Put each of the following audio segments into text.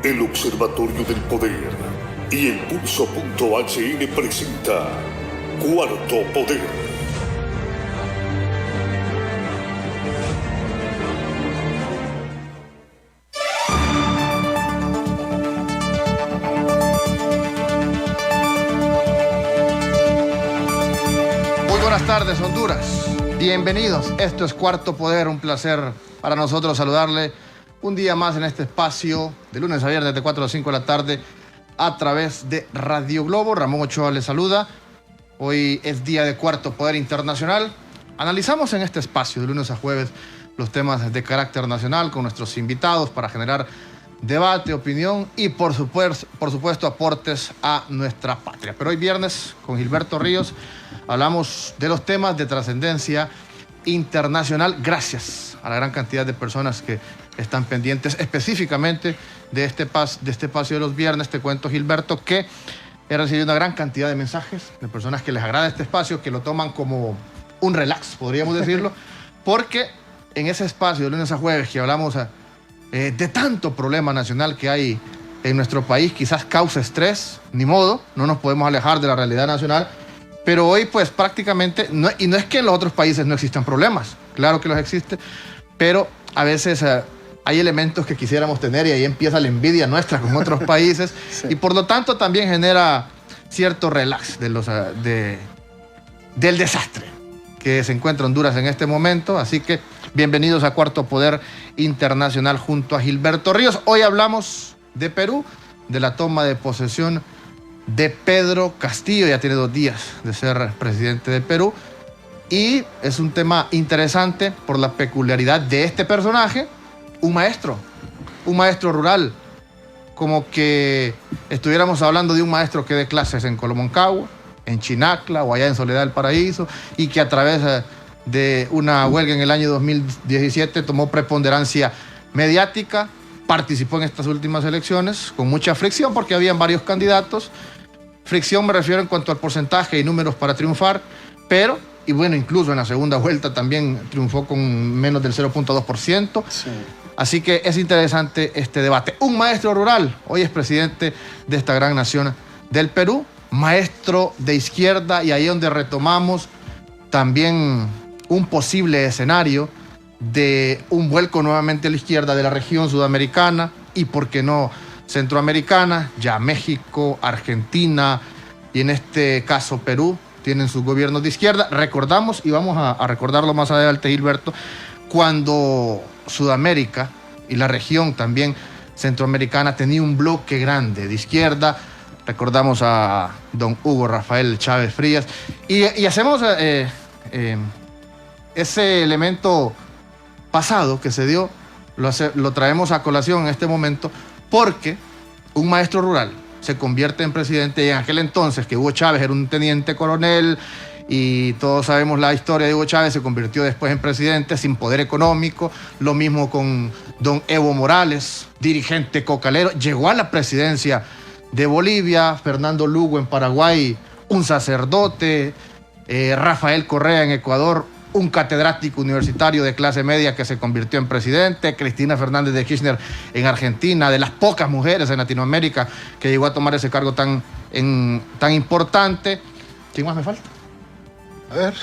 El Observatorio del Poder y el Pulso.hn presenta Cuarto Poder. Buenas tardes, Honduras. Bienvenidos. Esto es Cuarto Poder. Un placer para nosotros saludarle un día más en este espacio de lunes a viernes de 4 a 5 de la tarde a través de Radio Globo. Ramón Ochoa les saluda. Hoy es día de Cuarto Poder Internacional. Analizamos en este espacio de lunes a jueves los temas de carácter nacional con nuestros invitados para generar debate, opinión y por supuesto aportes a nuestra patria. Pero hoy viernes con Gilberto Ríos hablamos de los temas de trascendencia internacional gracias a la gran cantidad de personas que están pendientes específicamente de este espacio de los viernes. Te cuento, Gilberto, que he recibido una gran cantidad de mensajes de personas que les agrada este espacio, que lo toman como un relax, podríamos decirlo, porque en ese espacio de lunes a jueves que hablamos de tanto problema nacional que hay en nuestro país, quizás causa estrés, ni modo, no nos podemos alejar de la realidad nacional, pero hoy pues prácticamente, y no es que en los otros países no existan problemas, claro que los existen, pero a veces hay elementos que quisiéramos tener y ahí empieza la envidia nuestra con otros países sí. Y por lo tanto también genera cierto relax del desastre que se encuentra Honduras en este momento, así que bienvenidos a Cuarto Poder Internacional junto a Gilberto Ríos. Hoy hablamos de Perú, de la toma de posesión de Pedro Castillo. Ya tiene 2 días de ser presidente de Perú. Y es un tema interesante por la peculiaridad de este personaje, un maestro rural. Como que estuviéramos hablando de un maestro que dé clases en Colomoncagua, en Chinacla o allá en Soledad del Paraíso, y que a través de una huelga en el año 2017 tomó preponderancia mediática, participó en estas últimas elecciones con mucha fricción porque habían varios candidatos. Fricción me refiero en cuanto al porcentaje y números para triunfar, pero, y bueno, incluso en la segunda vuelta también triunfó con menos del 0.2%. Sí. Así que es interesante este debate. Un maestro rural, hoy es presidente de esta gran nación del Perú, maestro de izquierda, y ahí donde retomamos también un posible escenario de un vuelco nuevamente a la izquierda de la región sudamericana y, por qué no, centroamericana. Ya México, Argentina y en este caso Perú tienen sus gobiernos de izquierda. Recordamos, y vamos a recordarlo más adelante, Gilberto, cuando Sudamérica y la región también centroamericana tenía un bloque grande de izquierda. Recordamos a don Hugo Rafael Chávez Frías y hacemos ese elemento pasado que se dio, lo traemos a colación en este momento porque un maestro rural se convierte en presidente, y en aquel entonces que Hugo Chávez era un teniente coronel y todos sabemos la historia de Hugo Chávez, se convirtió después en presidente sin poder económico. Lo mismo con don Evo Morales, dirigente cocalero, llegó a la presidencia de Bolivia. Fernando Lugo en Paraguay, un sacerdote. Rafael Correa en Ecuador, un catedrático universitario de clase media que se convirtió en presidente. Cristina Fernández de Kirchner en Argentina, de las pocas mujeres en Latinoamérica que llegó a tomar ese cargo tan importante. ¿Quién más me falta? A ver.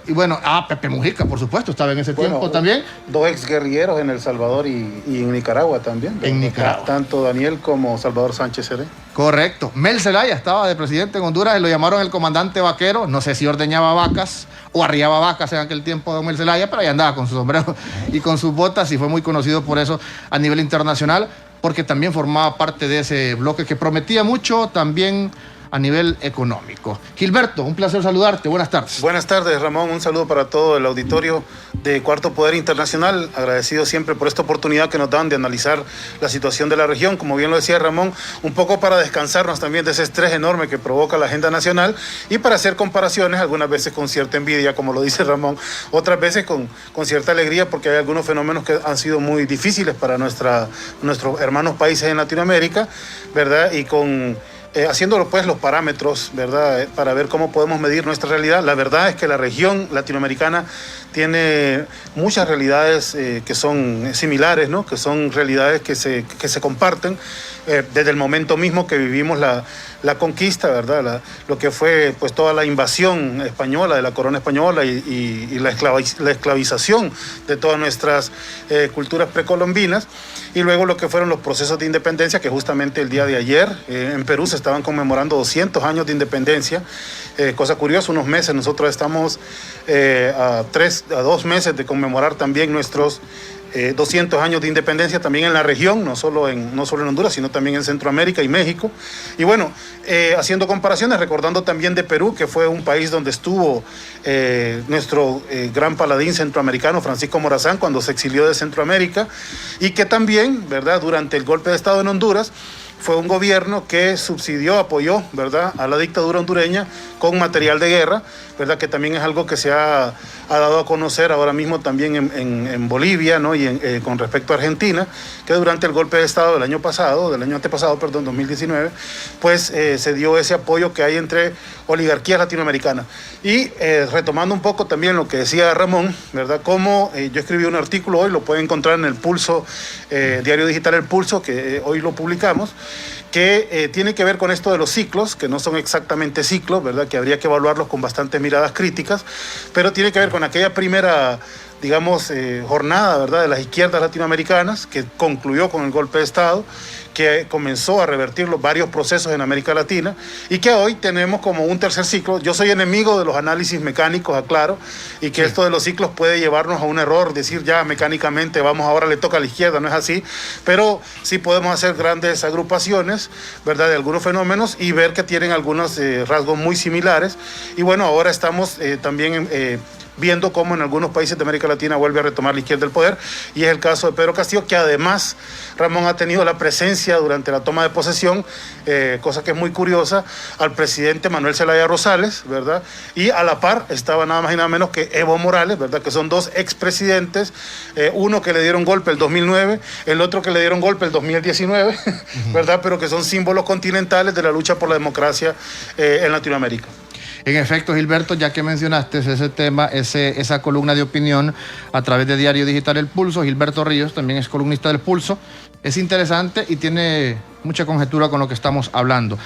Y bueno, Pepe Mujica, por supuesto, estaba en ese tiempo también. 2 exguerrilleros en El Salvador y en Nicaragua también. En Nicaragua. Tanto Daniel como Salvador Sánchez Serén. Correcto. Mel Zelaya estaba de presidente en Honduras y lo llamaron el comandante vaquero. No sé si ordeñaba vacas o arriaba vacas en aquel tiempo don Mel Zelaya, pero ahí andaba con su sombrero y con sus botas, y fue muy conocido por eso a nivel internacional, porque también formaba parte de ese bloque que prometía mucho también a nivel económico. Gilberto, un placer saludarte. Buenas tardes. Buenas tardes, Ramón. Un saludo para todo el auditorio de Cuarto Poder Internacional. Agradecido siempre por esta oportunidad que nos dan de analizar la situación de la región. Como bien lo decía Ramón, un poco para descansarnos también de ese estrés enorme que provoca la agenda nacional y para hacer comparaciones, algunas veces con cierta envidia, como lo dice Ramón, otras veces con cierta alegría, porque hay algunos fenómenos que han sido muy difíciles para nuestros hermanos países en Latinoamérica, ¿verdad? Y haciéndolo pues los parámetros, ¿verdad? Para ver cómo podemos medir nuestra realidad. La verdad es que la región latinoamericana tiene muchas realidades que son similares, ¿no? Que son realidades que se comparten desde el momento mismo que vivimos la conquista, ¿verdad? Lo que fue pues toda la invasión española, de la corona española y la esclavización de todas nuestras culturas precolombinas, y luego lo que fueron los procesos de independencia, que justamente el día de ayer en Perú se estaban conmemorando 200 años de independencia. Cosa curiosa, unos meses, nosotros estamos a 2 meses de conmemorar también nuestros 200 años de independencia también en la región, no solo en Honduras, sino también en Centroamérica y México. Y bueno, haciendo comparaciones, recordando también de Perú, que fue un país donde estuvo nuestro gran paladín centroamericano, Francisco Morazán, cuando se exilió de Centroamérica, y que también, ¿verdad?, durante el golpe de Estado en Honduras, fue un gobierno que subsidió, apoyó, ¿verdad?, a la dictadura hondureña con material de guerra, ¿verdad?, que también es algo que se ha dado a conocer ahora mismo también en Bolivia, ¿no?, y con respecto a Argentina, que durante el golpe de Estado del año antepasado, 2019, pues se dio ese apoyo que hay entre oligarquías latinoamericanas. Y retomando un poco también lo que decía Ramón, ¿verdad?, como yo escribí un artículo hoy, lo pueden encontrar en el Pulso, diario digital El Pulso, que hoy lo publicamos, que tiene que ver con esto de los ciclos, que no son exactamente ciclos, ¿verdad?, que habría que evaluarlos con bastantes miradas críticas, pero tiene que ver con aquella primera, digamos, jornada, ¿verdad?, de las izquierdas latinoamericanas, que concluyó con el golpe de Estado, que comenzó a revertir los varios procesos en América Latina, y que hoy tenemos como un tercer ciclo. Yo soy enemigo de los análisis mecánicos, aclaro, y que esto de los ciclos puede llevarnos a un error, decir ya mecánicamente vamos, ahora le toca a la izquierda, no es así, pero sí podemos hacer grandes agrupaciones, ¿verdad?, de algunos fenómenos y ver que tienen algunos rasgos muy similares. Y bueno, ahora estamos también viendo cómo en algunos países de América Latina vuelve a retomar la izquierda el poder, y es el caso de Pedro Castillo, que además, Ramón, ha tenido la presencia durante la toma de posesión, cosa que es muy curiosa, al presidente Manuel Zelaya Rosales, ¿verdad? Y a la par estaba nada más y nada menos que Evo Morales, ¿verdad?, que son dos expresidentes, uno que le dieron golpe el 2009, el otro que le dieron golpe el 2019, ¿verdad?, pero que son símbolos continentales de la lucha por la democracia en Latinoamérica. En efecto, Gilberto, ya que mencionaste ese tema, esa columna de opinión a través de Diario Digital El Pulso, Gilberto Ríos también es columnista del Pulso, es interesante y tiene mucha conjetura con lo que estamos hablando.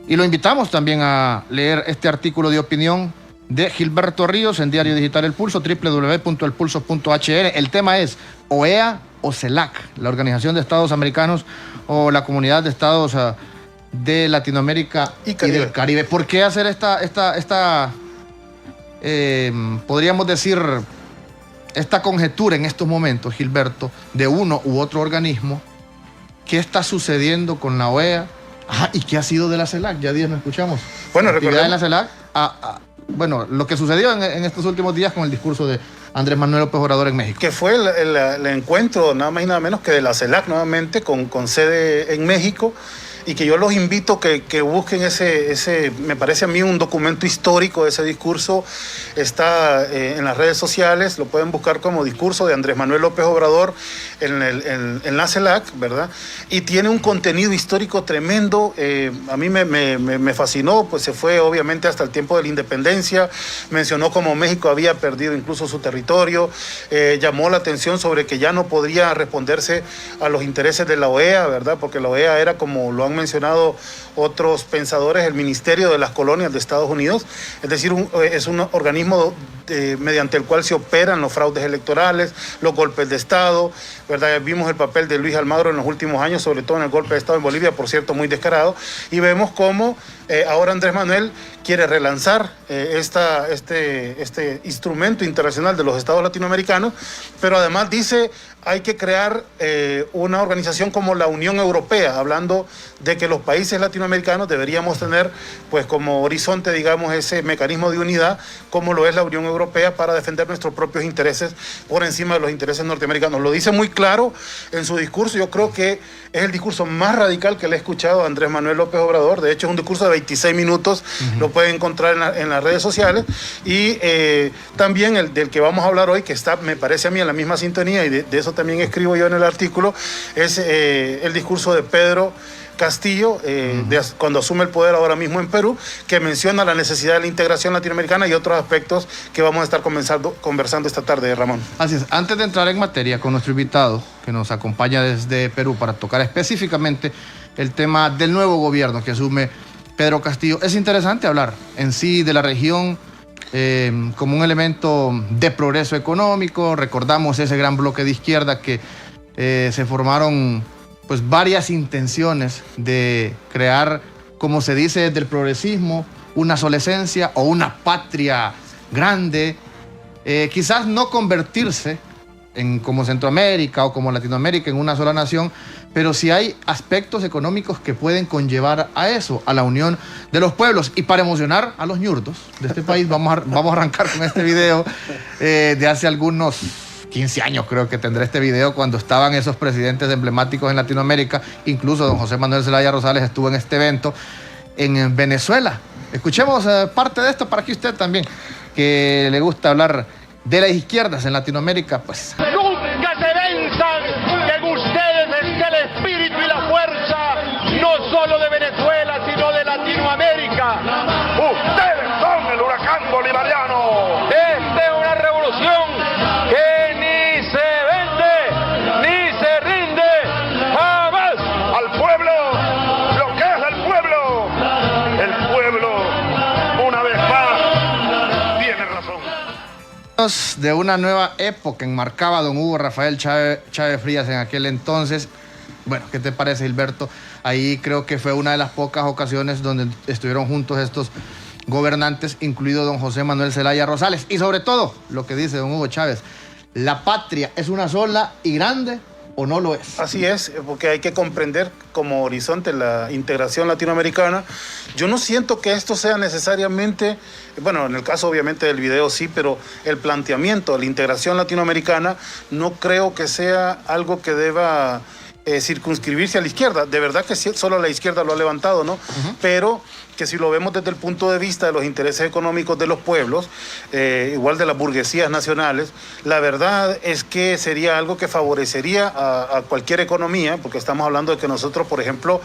Y lo invitamos también a leer este artículo de opinión de Gilberto Ríos en Diario Digital El Pulso, www.elpulso.hr. El tema es OEA o CELAC, la Organización de Estados Americanos o la Comunidad de Estados de Latinoamérica y del Caribe. ¿Por qué hacer podríamos decir, esta conjetura en estos momentos, Gilberto, de uno u otro organismo? ¿Qué está sucediendo con la OEA? ¿Y qué ha sido de la CELAC? Ya días no escuchamos. Bueno, actividad en la CELAC. Bueno, lo que sucedió en estos últimos días con el discurso de Andrés Manuel López Obrador en México. Que fue el encuentro, nada más y nada menos que de la CELAC nuevamente, con sede en México. Y que yo los invito que busquen ese, me parece a mí un documento histórico de ese discurso. Está en las redes sociales, lo pueden buscar como discurso de Andrés Manuel López Obrador en la CELAC, ¿verdad? Y tiene un contenido histórico tremendo. A mí me fascinó, pues se fue obviamente hasta el tiempo de la independencia, mencionó cómo México había perdido incluso su territorio, llamó la atención sobre que ya no podría responderse a los intereses de la OEA, ¿verdad? Porque la OEA era, como lo han mencionado otros pensadores, el Ministerio de las Colonias de Estados Unidos, es decir, es un organismo mediante el cual se operan los fraudes electorales, los golpes de Estado, ¿verdad? Vimos el papel de Luis Almagro en los últimos años, sobre todo en el golpe de Estado en Bolivia, por cierto, muy descarado, y vemos cómo ahora Andrés Manuel quiere relanzar este instrumento internacional de los estados latinoamericanos, pero además dice hay que crear una organización como la Unión Europea, hablando de que los países latinoamericanos deberíamos tener pues como horizonte, digamos, ese mecanismo de unidad como lo es la Unión Europea para defender nuestros propios intereses por encima de los intereses norteamericanos. Lo dice muy claro en su discurso. Yo creo que es el discurso más radical que le he escuchado a Andrés Manuel López Obrador. De hecho, es un discurso de 26 minutos, lo pueden encontrar en las redes sociales. Y también el del que vamos a hablar hoy, que está, me parece a mí, en la misma sintonía, y de eso eso también escribo yo en el artículo, es el discurso de Pedro Castillo, cuando asume el poder ahora mismo en Perú, que menciona la necesidad de la integración latinoamericana y otros aspectos que vamos a estar conversando esta tarde, Ramón. Así es, antes de entrar en materia con nuestro invitado, que nos acompaña desde Perú para tocar específicamente el tema del nuevo gobierno que asume Pedro Castillo, es interesante hablar en sí de la región como un elemento de progreso económico. Recordamos ese gran bloque de izquierda que se formaron pues varias intenciones de crear, como se dice desde el progresismo, una solescencia o una patria grande, quizás no convertirse como Centroamérica o como Latinoamérica en una sola nación, pero sí hay aspectos económicos que pueden conllevar a eso, a la unión de los pueblos. Y para emocionar a los ñurdos de este país, vamos a arrancar con este video de hace algunos 15 años, creo que tendré este video, cuando estaban esos presidentes emblemáticos en Latinoamérica. Incluso don José Manuel Zelaya Rosales estuvo en este evento en Venezuela. Escuchemos parte de esto para que usted también, que le gusta hablar de las izquierdas en Latinoamérica, pues... Nunca se venzan, que en ustedes esté el espíritu y la fuerza, no solo de Venezuela, sino de Latinoamérica. Ustedes son el huracán bolivariano. Esta es una revolución que ni se vende, ni se rinde jamás. Al pueblo, lo que es el pueblo, una vez más, tiene razón. De una nueva época enmarcaba don Hugo Rafael Chávez Frías en aquel entonces. Bueno, ¿qué te parece, Gilberto? Ahí creo que fue una de las pocas ocasiones donde estuvieron juntos estos gobernantes, incluido don José Manuel Zelaya Rosales. Y sobre todo, lo que dice don Hugo Chávez, ¿la patria es una sola y grande o no lo es? Así es, porque hay que comprender como horizonte la integración latinoamericana. Yo no siento que esto sea necesariamente, bueno, en el caso obviamente del video sí, pero el planteamiento de la integración latinoamericana no creo que sea algo que deba circunscribirse a la izquierda. De verdad que sí, solo la izquierda lo ha levantado, ¿no? Pero que si lo vemos desde el punto de vista de los intereses económicos de los pueblos, igual de las burguesías nacionales, la verdad es que sería algo que favorecería a cualquier economía, porque estamos hablando de que nosotros, por ejemplo,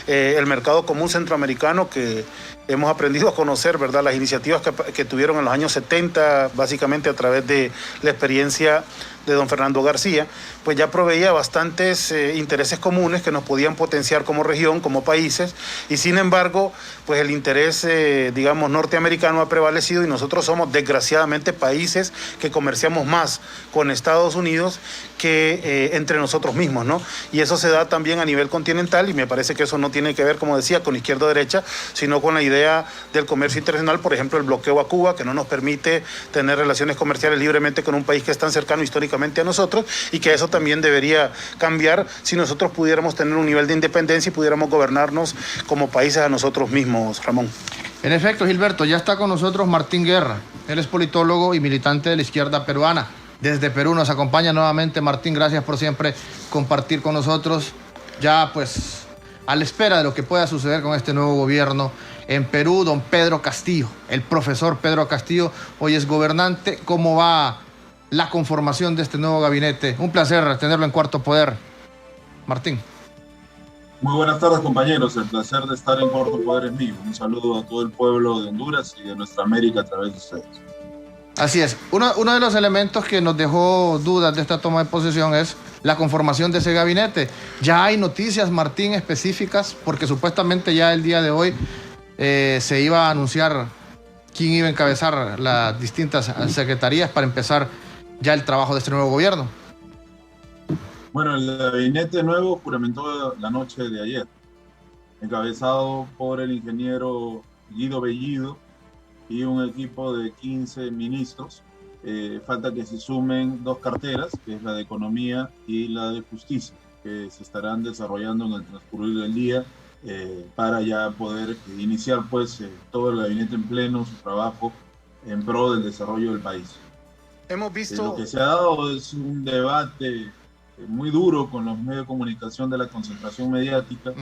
el mercado común centroamericano, que hemos aprendido a conocer, ¿verdad?, las iniciativas que tuvieron en los años 70, básicamente a través de la experiencia de don Fernando García, pues ya proveía bastantes intereses comunes que nos podían potenciar como región, como países, y sin embargo, pues el interés, digamos, norteamericano ha prevalecido y nosotros somos, desgraciadamente, países que comerciamos más con Estados Unidos que entre nosotros mismos, ¿no? Y eso se da también a nivel continental y me parece que eso no tiene que ver, como decía, con izquierda o derecha, sino con la idea del comercio internacional, por ejemplo, el bloqueo a Cuba, que no nos permite tener relaciones comerciales libremente con un país que es tan cercano históricamente a nosotros, y que eso también debería cambiar si nosotros pudiéramos tener un nivel de independencia y pudiéramos gobernarnos como países a nosotros mismos, Ramón. En efecto, Gilberto, ya está con nosotros Martín Guerra. Él es politólogo y militante de la izquierda peruana. Desde Perú nos acompaña nuevamente. Martín, gracias por siempre compartir con nosotros. Ya pues a la espera de lo que pueda suceder con este nuevo gobierno en Perú, don Pedro Castillo, el profesor Pedro Castillo, hoy es gobernante. ¿Cómo va la conformación de este nuevo gabinete? Un placer tenerlo en Cuarto Poder. Martín. Muy buenas tardes, compañeros. El placer de estar en Cuarto Poder es mío. Un saludo a todo el pueblo de Honduras y de nuestra América a través de ustedes. Así es. Uno de los elementos que nos dejó dudas de esta toma de posesión es la conformación de ese gabinete. Ya hay noticias, Martín, específicas, porque supuestamente ya el día de hoy se iba a anunciar quién iba a encabezar las distintas secretarías para empezar ya el trabajo de este nuevo gobierno. Bueno, el gabinete nuevo juramentó la noche de ayer, encabezado por el ingeniero Guido Bellido y un equipo de 15 ministros. Falta que se sumen dos carteras, que es la de Economía y la de Justicia, que se estarán desarrollando en el transcurrir del día para ya poder iniciar pues todo el gabinete en pleno su trabajo en pro del desarrollo del país. Hemos visto... Lo que se ha dado es un debate muy duro con los medios de comunicación de la concentración mediática,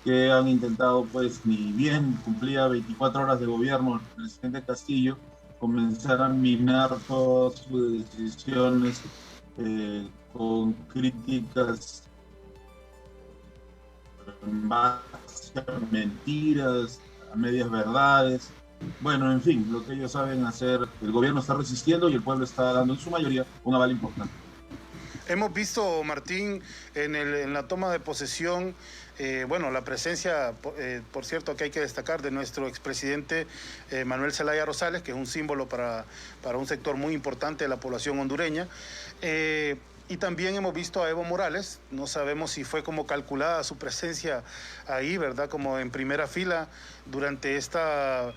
que han intentado, pues, ni bien cumplía 24 horas de gobierno el presidente Castillo, comenzar a minar todas sus decisiones con críticas en base a mentiras, a medias verdades. Bueno, en fin, lo que ellos saben hacer, el gobierno está resistiendo y el pueblo está dando en su mayoría un aval importante. Hemos visto, Martín, en la toma de posesión, la presencia, por cierto, que hay que destacar, de nuestro expresidente Manuel Zelaya Rosales, que es un símbolo para un sector muy importante de la población hondureña. Y también hemos visto a Evo Morales, no sabemos si fue como calculada su presencia ahí, ¿verdad? Como en primera fila durante este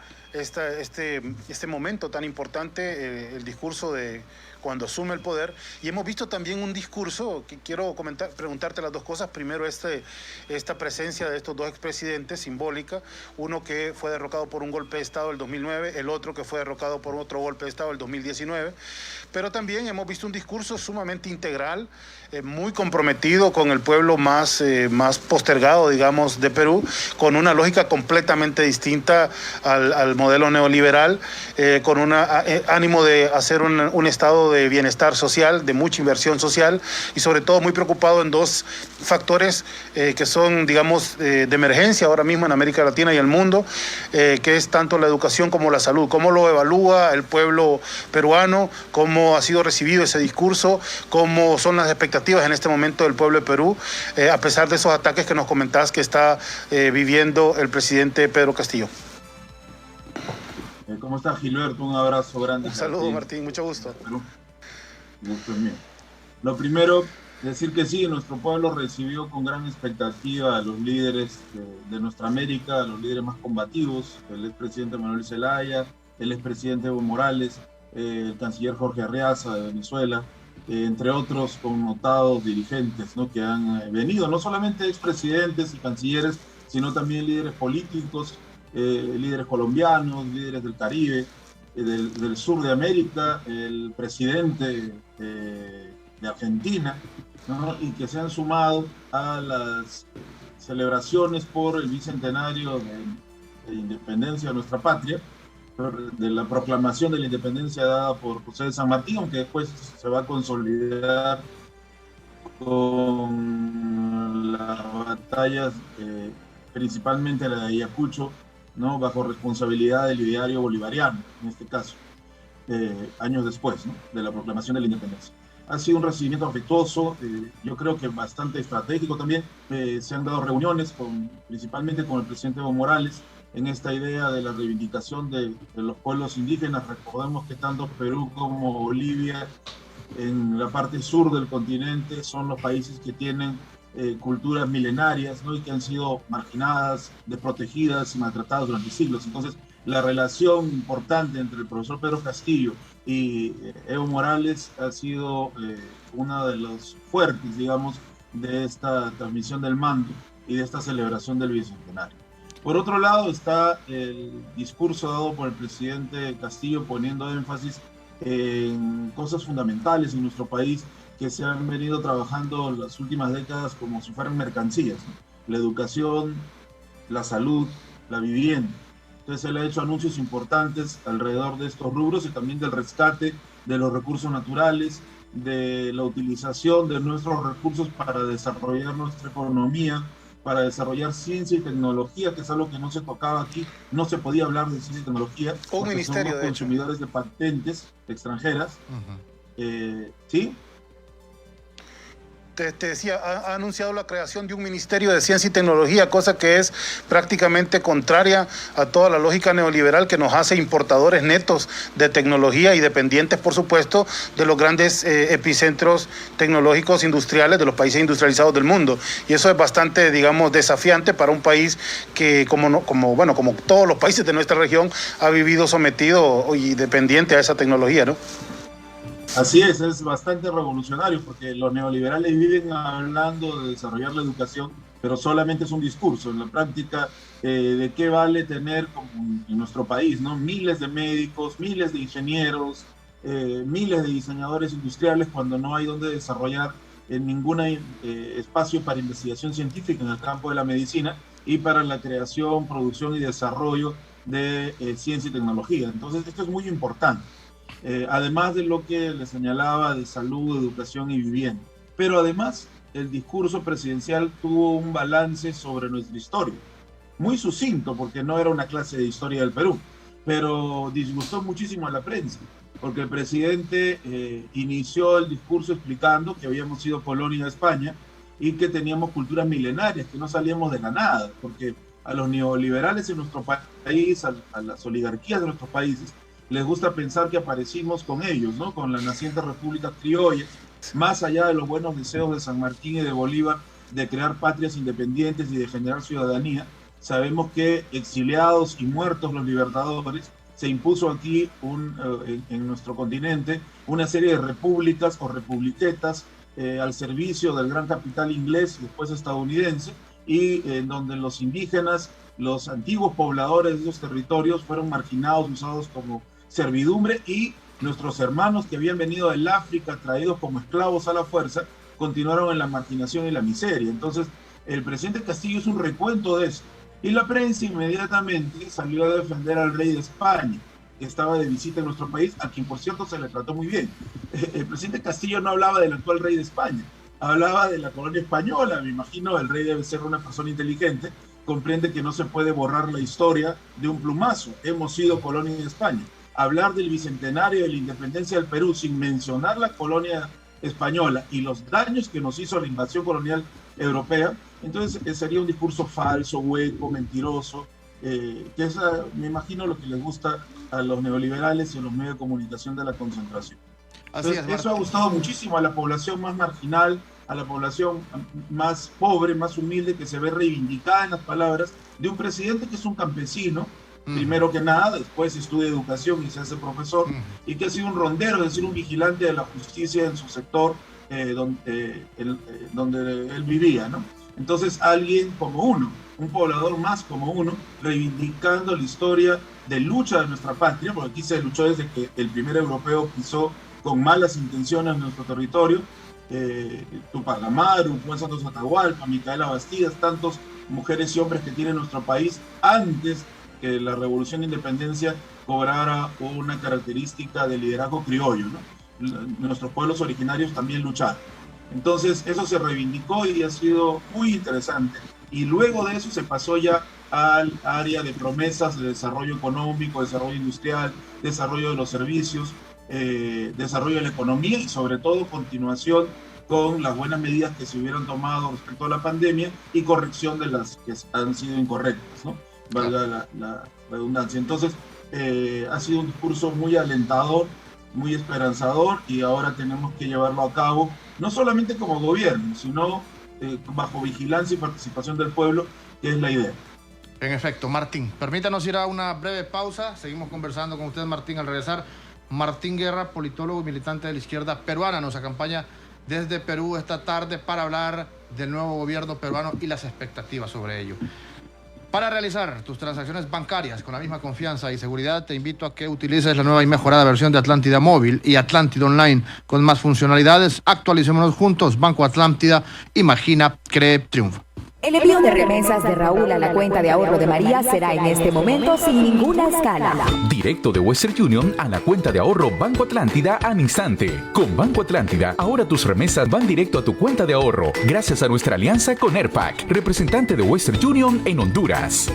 momento tan importante, el discurso de cuando asume el poder. Y hemos visto también un discurso que quiero preguntarte las dos cosas. Primero, esta presencia de estos dos expresidentes simbólica, uno que fue derrocado por un golpe de Estado el 2009, el otro que fue derrocado por otro golpe de Estado el 2019. Pero también hemos visto un discurso sumamente integral, muy comprometido con el pueblo más postergado, digamos, de Perú, con una lógica completamente distinta al modelo neoliberal, con un ánimo de hacer un estado de bienestar social, de mucha inversión social, y sobre todo muy preocupado en dos factores que son, digamos, de emergencia ahora mismo en América Latina y el mundo, que es tanto la educación como la salud. ¿Cómo lo evalúa el pueblo peruano? ¿Cómo ha sido recibido ese discurso? ¿Cómo son las expectativas en este momento del pueblo de Perú, a pesar de esos ataques que nos comentabas que está viviendo el presidente Pedro Castillo? ¿Cómo estás, Gilberto? Un abrazo grande. Un saludo, Martín, mucho gusto. Gusto es mío. Lo primero, decir que sí, nuestro pueblo recibió con gran expectativa a los líderes de nuestra América, a los líderes más combativos, el expresidente Manuel Zelaya, el expresidente Evo Morales, el canciller Jorge Arreaza de Venezuela, entre otros connotados dirigentes, ¿no?, que han venido, no solamente expresidentes y cancilleres, sino también líderes políticos, líderes colombianos, líderes del Caribe, del sur de América, el presidente de Argentina, ¿no?, y que se han sumado a las celebraciones por el bicentenario de independencia de nuestra patria, de la proclamación de la independencia dada por José de San Martín, aunque después se va a consolidar con las batallas, principalmente la de Ayacucho, ¿no?, bajo responsabilidad del ideario bolivariano, en este caso, años después, ¿no?, de la proclamación de la independencia. Ha sido un recibimiento afectuoso, yo creo que bastante estratégico también. Se han dado reuniones principalmente con el presidente Evo Morales en esta idea de la reivindicación de los pueblos indígenas. Recordemos que tanto Perú como Bolivia, en la parte sur del continente, son los países que tienen culturas milenarias, ¿no?, y que han sido marginadas, desprotegidas y maltratadas durante siglos. Entonces, la relación importante entre el profesor Pedro Castillo y Evo Morales ha sido una de los fuertes, digamos, de esta transmisión del mando y de esta celebración del bicentenario. Por otro lado está el discurso dado por el presidente Castillo, poniendo énfasis en cosas fundamentales en nuestro país que se han venido trabajando en las últimas décadas como si fueran mercancías, ¿no?: la educación, la salud, la vivienda. Entonces él ha hecho anuncios importantes alrededor de estos rubros y también del rescate de los recursos naturales, de la utilización de nuestros recursos para desarrollar nuestra economía, para desarrollar ciencia y tecnología, que es algo que no se tocaba aquí. No se podía hablar de ciencia y tecnología porque somos consumidores de patentes extranjeras. ¿Sí? Te decía, ha anunciado la creación de un Ministerio de Ciencia y Tecnología, cosa que es prácticamente contraria a toda la lógica neoliberal que nos hace importadores netos de tecnología y dependientes, por supuesto, de los grandes epicentros tecnológicos industriales de los países industrializados del mundo. Y eso es bastante, digamos, desafiante para un país que, como todos los países de nuestra región, ha vivido sometido y dependiente a esa tecnología, ¿no? Así es bastante revolucionario, porque los neoliberales viven hablando de desarrollar la educación, pero solamente es un discurso. En la práctica, ¿de qué vale tener, como en nuestro país, ¿no?, miles de médicos, miles de ingenieros, miles de diseñadores industriales, cuando no hay donde desarrollar ningún espacio para investigación científica en el campo de la medicina y para la creación, producción y desarrollo de ciencia y tecnología? Entonces, esto es muy importante. Además de lo que le señalaba de salud, educación y vivienda. pero además el discurso presidencial tuvo un balance sobre nuestra historia, muy sucinto, porque no era una clase de historia del Perú, pero disgustó muchísimo a la prensa, porque el presidente inició el discurso explicando que habíamos sido colonia de España y que teníamos culturas milenarias, que no salíamos de la nada, porque a los neoliberales en nuestro país, a las oligarquías de nuestros países, les gusta pensar que aparecimos con ellos, ¿no? Con las nacientes repúblicas criollas, más allá de los buenos deseos de San Martín y de Bolívar de crear patrias independientes y de generar ciudadanía. Sabemos que exiliados y muertos los libertadores, se impuso aquí en nuestro continente una serie de repúblicas o republiquetas al servicio del gran capital inglés y después estadounidense, y en donde los indígenas, los antiguos pobladores de esos territorios, fueron marginados, usados como servidumbre, y nuestros hermanos que habían venido del África traídos como esclavos a la fuerza continuaron en la marginación y la miseria. Entonces el presidente Castillo es un recuento de eso, y la prensa inmediatamente salió a defender al rey de España, que estaba de visita en nuestro país, a quien por cierto se le trató muy bien. El presidente Castillo no hablaba del actual rey de España, hablaba de la colonia española. Me imagino el rey debe ser una persona inteligente, comprende que no se puede borrar la historia de un plumazo. Hemos sido colonia de España. Hablar del bicentenario de la independencia del Perú sin mencionar la colonia española y los daños que nos hizo la invasión colonial europea, entonces sería un discurso falso, hueco, mentiroso, que es, me imagino, lo que les gusta a los neoliberales y a los medios de comunicación de la concentración. Entonces, eso ha gustado muchísimo a la población más marginal, a la población más pobre, más humilde, que se ve reivindicada en las palabras de un presidente que es un campesino, primero que nada, después estudia educación y se hace profesor, y que ha sido un rondero, es decir, un vigilante de la justicia en su sector donde él vivía, ¿no? Entonces alguien como uno, un poblador más como uno, reivindicando la historia de lucha de nuestra patria, porque aquí se luchó desde que el primer europeo pisó con malas intenciones en nuestro territorio, Tupac Amaru, Juan Santos Atahualpa, Micaela Bastidas, tantos mujeres y hombres que tiene nuestro país antes que la revolución de independencia cobrara una característica de liderazgo criollo, ¿no? Nuestros pueblos originarios también lucharon. Entonces eso se reivindicó y ha sido muy interesante. Y luego de eso se pasó ya al área de promesas de desarrollo económico, desarrollo industrial, desarrollo de los servicios, desarrollo de la economía y sobre todo continuación con las buenas medidas que se hubieran tomado respecto a la pandemia y corrección de las que han sido incorrectas, ¿no? Valga la redundancia. Entonces ha sido un discurso muy alentador, muy esperanzador, y ahora tenemos que llevarlo a cabo, no solamente como gobierno, sino bajo vigilancia y participación del pueblo, que es la idea. En efecto, Martín, permítanos ir a una breve pausa. Seguimos conversando con usted, Martín, al regresar. Martín Guerra, politólogo y militante de la izquierda peruana, nos acompaña desde Perú esta tarde para hablar del nuevo gobierno peruano y las expectativas sobre ello. Para realizar tus transacciones bancarias con la misma confianza y seguridad, te invito a que utilices la nueva y mejorada versión de Atlántida Móvil y Atlántida Online con más funcionalidades. Actualicémonos juntos. Banco Atlántida, imagina, cree, triunfa. El envío de remesas de Raúl a la cuenta de ahorro de María será en este momento sin ninguna escala. Directo de Western Union a la cuenta de ahorro Banco Atlántida al instante. Con Banco Atlántida, ahora tus remesas van directo a tu cuenta de ahorro, gracias a nuestra alianza con Airpac, representante de Western Union en Honduras.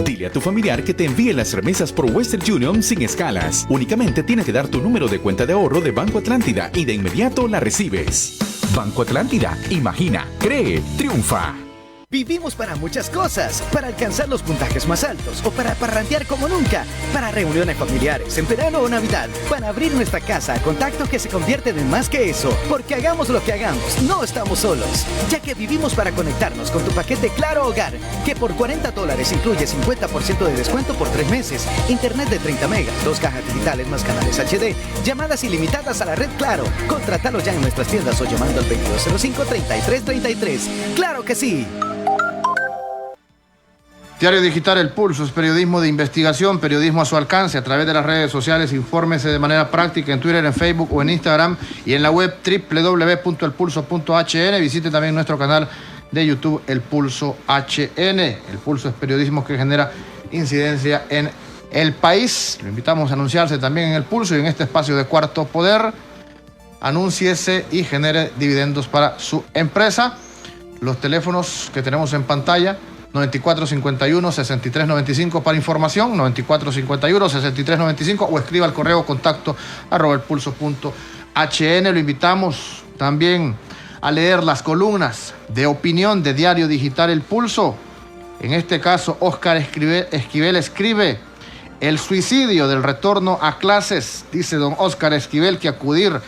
Dile a tu familiar que te envíe las remesas por Western Union sin escalas. Únicamente tienes que dar tu número de cuenta de ahorro de Banco Atlántida y de inmediato la recibes. Banco Atlántida, imagina, cree, triunfa. Vivimos para muchas cosas, para alcanzar los puntajes más altos o para parrandear como nunca, para reuniones familiares, en verano o Navidad, para abrir nuestra casa a contacto que se convierten en más que eso, porque hagamos lo que hagamos, no estamos solos, ya que vivimos para conectarnos con tu paquete Claro Hogar, que por $40 incluye 50% de descuento por 3 meses, internet de 30 megas, 2 cajas digitales más canales HD, llamadas ilimitadas a la red Claro. Contrátalo ya en nuestras tiendas o llamando al 2205-3333. ¡Claro que sí! Diario Digital El Pulso es periodismo de investigación, periodismo a su alcance a través de las redes sociales. Infórmese de manera práctica en Twitter, en Facebook o en Instagram y en la web www.elpulso.hn. Visite también nuestro canal de YouTube El Pulso HN. El Pulso es periodismo que genera incidencia en el país. Lo invitamos a anunciarse también en El Pulso y en este espacio de Cuarto Poder. anúnciese y genere dividendos para su empresa. Los teléfonos que tenemos en pantalla, 9451-6395 para información, 9451-6395, o escriba al correo contacto@elpulso.hn. Lo invitamos también a leer las columnas de opinión de Diario Digital El Pulso. En este caso, Óscar Esquivel escribe: el suicidio del retorno a clases. Dice don Óscar Esquivel que acudir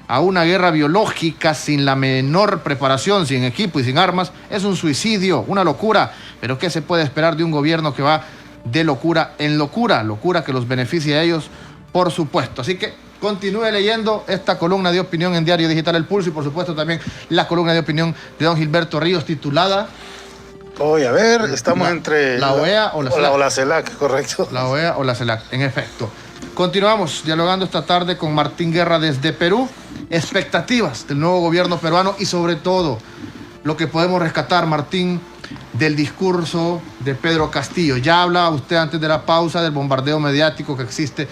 a una guerra biológica sin la menor preparación, sin equipo y sin armas, es un suicidio, una locura. Pero ¿qué se puede esperar de un gobierno que va de locura en locura? Locura que los beneficia a ellos, por supuesto. Así que continúe leyendo esta columna de opinión en Diario Digital El Pulso, y por supuesto también la columna de opinión de don Gilberto Ríos, titulada... Hoy, a ver, estamos entre... ¿La OEA o la CELAC? O la CELAC, correcto. La OEA o la CELAC, en efecto. Continuamos dialogando esta tarde con Martín Guerra desde Perú. Expectativas del nuevo gobierno peruano y sobre todo lo que podemos rescatar, Martín, del discurso de Pedro Castillo. Ya hablaba usted antes de la pausa del bombardeo mediático que existe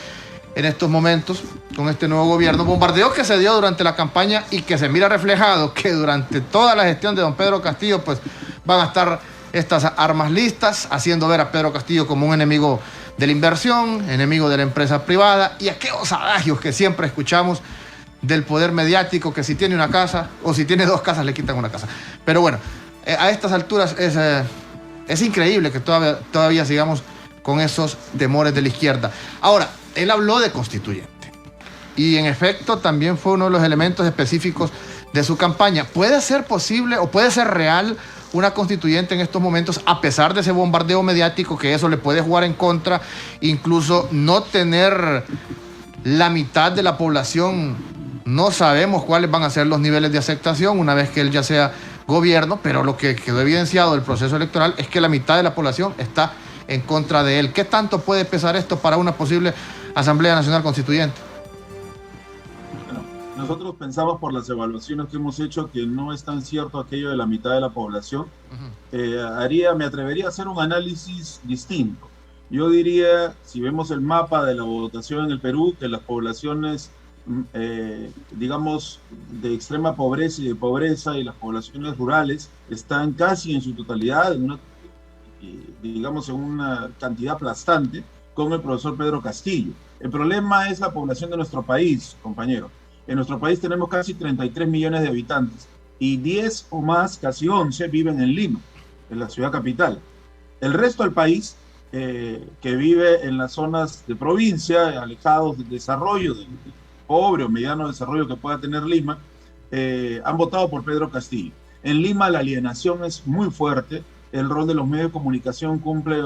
en estos momentos con este nuevo gobierno. Bombardeo que se dio durante la campaña y que se mira reflejado que durante toda la gestión de don Pedro Castillo pues van a estar estas armas listas, haciendo ver a Pedro Castillo como un enemigo de la inversión, enemigo de la empresa privada, y aquellos adagios que siempre escuchamos del poder mediático, que si tiene una casa o si tiene dos casas le quitan una casa. Pero bueno, a estas alturas es increíble que todavía sigamos con esos temores de la izquierda. Ahora, él habló de constituyente y en efecto también fue uno de los elementos específicos de su campaña. ¿Puede ser posible o puede ser real una constituyente en estos momentos, a pesar de ese bombardeo mediático, que eso le puede jugar en contra, incluso no tener la mitad de la población? No sabemos cuáles van a ser los niveles de aceptación una vez que él ya sea gobierno, pero lo que quedó evidenciado del proceso electoral es que la mitad de la población está en contra de él. ¿Qué tanto puede pesar esto para una posible Asamblea Nacional Constituyente? Bueno, nosotros pensamos por las evaluaciones que hemos hecho que no es tan cierto aquello de la mitad de la población. Me atrevería a hacer un análisis distinto. Yo diría, si vemos el mapa de la votación en el Perú, que las poblaciones digamos de extrema pobreza y las poblaciones rurales están casi en su totalidad en una cantidad aplastante con el profesor Pedro Castillo. El problema es la población de nuestro país, compañero. En nuestro país tenemos casi 33 millones de habitantes y 10 o más, casi 11, viven en Lima, en la ciudad capital. El resto del país, que vive en las zonas de provincia, alejados del desarrollo, del pobre o mediano desarrollo que pueda tener Lima, han votado por Pedro Castillo. En Lima la alienación es muy fuerte, el rol de los medios de comunicación cumple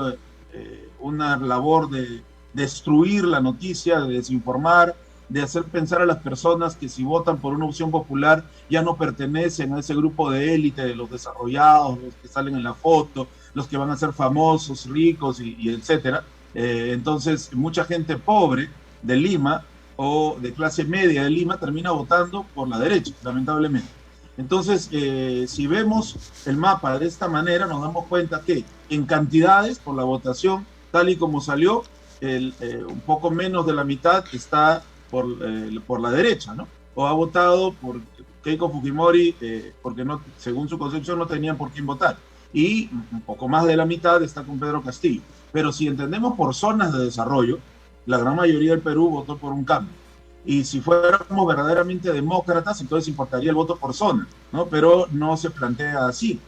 una labor de destruir la noticia, de desinformar, de hacer pensar a las personas que si votan por una opción popular ya no pertenecen a ese grupo de élite de los desarrollados, los que salen en la foto, los que van a ser famosos, ricos y etcétera. Entonces mucha gente pobre de Lima o de clase media de Lima termina votando por la derecha, lamentablemente. Entonces, si vemos el mapa de esta manera, nos damos cuenta que en cantidades, por la votación, tal y como salió, un poco menos de la mitad está por la derecha, ¿no? O ha votado por Keiko Fujimori porque no, según su concepción no tenían por quién votar. Y un poco más de la mitad está con Pedro Castillo. Pero si entendemos por zonas de desarrollo, la gran mayoría del Perú votó por un cambio. Y si fuéramos verdaderamente demócratas, entonces importaría el voto por zona, ¿no? Pero no se plantea así.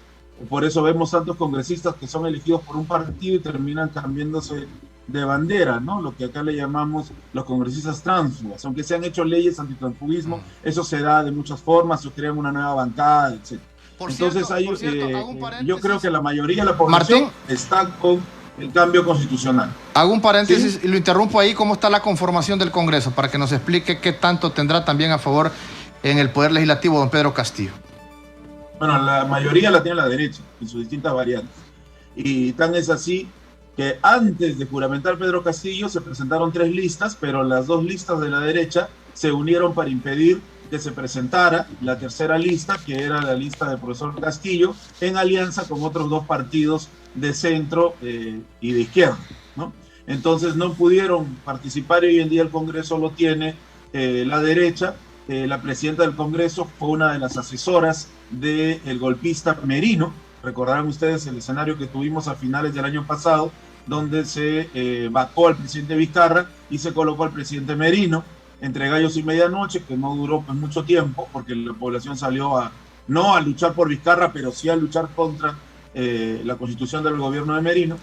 Por eso vemos tantos congresistas que son elegidos por un partido y terminan cambiándose de bandera, ¿no? Lo que acá le llamamos los congresistas tránsfugas. Aunque se han hecho leyes antitransfugismo, eso se da de muchas formas, se crean una nueva bancada, etc. Entonces yo creo que la mayoría de la población está con el cambio constitucional. Hago un paréntesis, ¿sí? Y lo interrumpo ahí. ¿Cómo está la conformación del Congreso? Para que nos explique qué tanto tendrá también a favor en el Poder Legislativo don Pedro Castillo. Bueno, la mayoría la tiene la derecha, en sus distintas variantes. Y tan es así que antes de juramentar Pedro Castillo se presentaron 3 listas, pero las 2 listas de la derecha se unieron para impedir que se presentara la tercera lista, que era la lista del profesor Castillo, en alianza con otros 2 partidos de centro y de izquierda, ¿no? Entonces no pudieron participar y hoy en día el Congreso lo tiene la derecha, la presidenta del Congreso fue una de las asesoras del golpista Merino. Recordarán ustedes el escenario que tuvimos a finales del año pasado, donde se vacó al presidente Vizcarra y se colocó al presidente Merino entre gallos y medianoche, que no duró pues mucho tiempo, porque la población salió no a luchar por Vizcarra, pero sí a luchar contra la constitución del gobierno de Merino.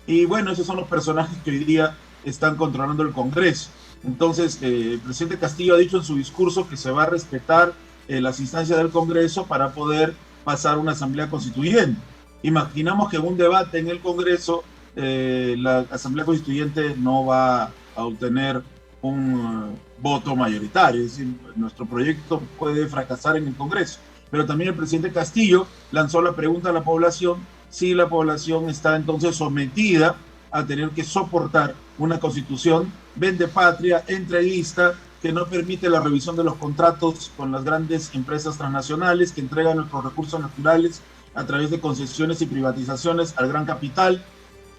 Y bueno, esos son los personajes que hoy día están controlando el Congreso. Entonces, el presidente Castillo ha dicho en su discurso que se va a respetar las instancias del Congreso para poder pasar una asamblea constituyente. Imaginamos que en un debate en el Congreso la asamblea constituyente no va a obtener un voto mayoritario, es decir, nuestro proyecto puede fracasar en el Congreso. Pero también el presidente Castillo lanzó la pregunta a la población si la población está entonces sometida a tener que soportar una constitución vendepatria, entreguista, que no permite la revisión de los contratos con las grandes empresas transnacionales que entregan nuestros recursos naturales a través de concesiones y privatizaciones al gran capital,